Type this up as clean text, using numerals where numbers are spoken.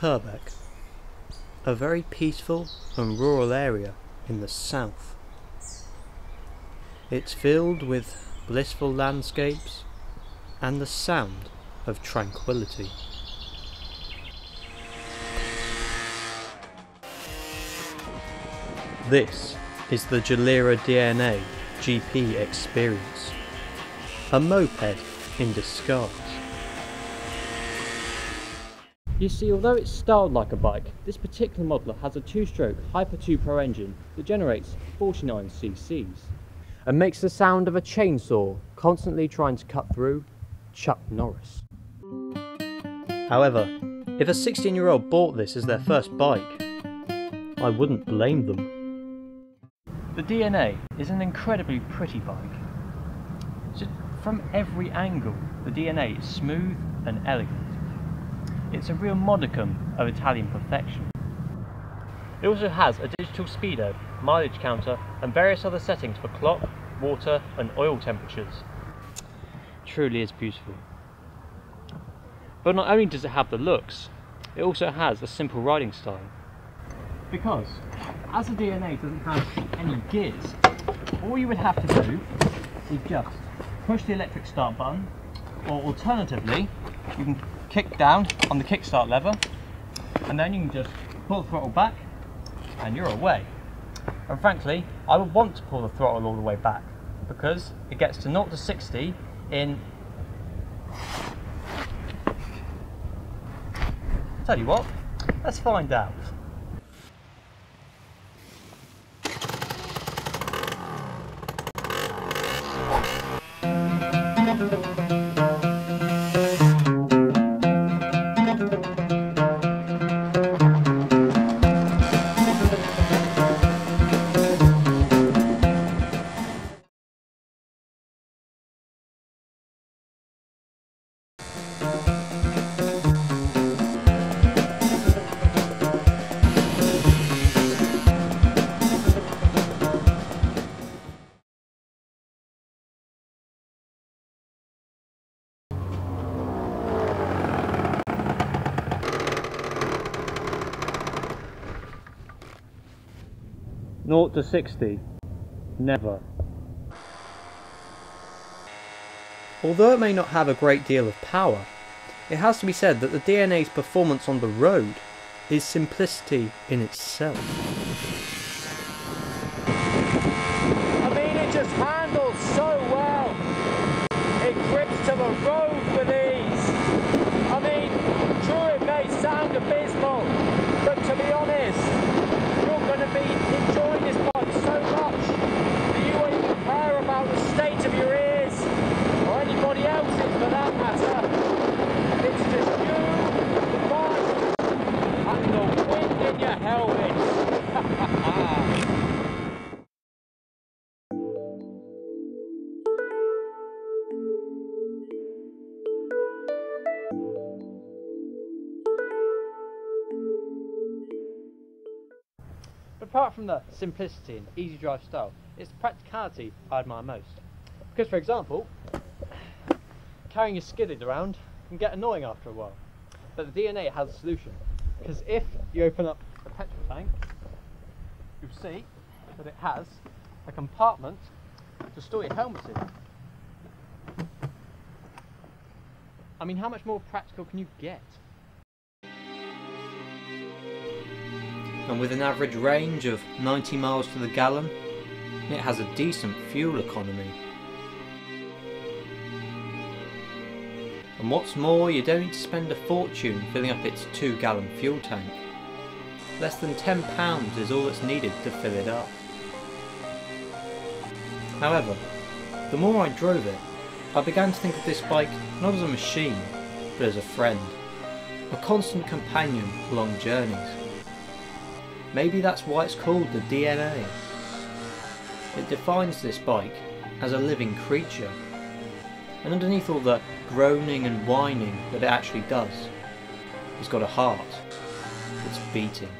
Purbeck, a very peaceful and rural area in the south. It's filled with blissful landscapes and the sound of tranquility. This is the Jalera DNA GP experience, a moped in disguise. You see, although it's styled like a bike, this particular model has a two-stroke Hyper 2 Pro engine that generates 49 cc's and makes the sound of a chainsaw constantly trying to cut through Chuck Norris. However, if a 16-year-old bought this as their first bike, I wouldn't blame them. The DNA is an incredibly pretty bike. Just from every angle, the DNA is smooth and elegant. It's a real modicum of Italian perfection. It also has a digital speedo, mileage counter and various other settings for clock, water and oil temperatures. Truly is beautiful. But not only does it have the looks, it also has a simple riding style. Because, as the DNA doesn't have any gears, all you would have to do is just push the electric start button, or alternatively, you can kick down on the kickstart lever, and then you can just pull the throttle back, and you're away. And frankly, I would want to pull the throttle all the way back, because it gets to 0 to 60 in... Tell you what, let's find out. Naught to 60, never. Although it may not have a great deal of power, it has to be said that the DNA's performance on the road is simplicity in itself. I mean, it just handles so well. It grips to the road with ease. I mean, true, it may sound abysmal, but to be honest, you're going to be enjoying this bike so much that you won't even care about the state of your ears, or anybody else's for that matter. It's just you, the bike, and the wind in your helmet. But apart from the simplicity and easy drive style, it's the practicality I admire most. Because, for example, carrying your skidded around can get annoying after a while. But the DNA has a solution. Because if you open up the petrol tank, you'll see that it has a compartment to store your helmet in. I mean, how much more practical can you get? And with an average range of 90 miles to the gallon, it has a decent fuel economy. And what's more, you don't need to spend a fortune filling up its 2-gallon fuel tank. Less than £10 is all that's needed to fill it up. However, the more I drove it, I began to think of this bike not as a machine, but as a friend. A constant companion along journeys. Maybe that's why it's called the DNA. It defines this bike as a living creature. And underneath all the groaning and whining that it actually does, it's got a heart that's beating.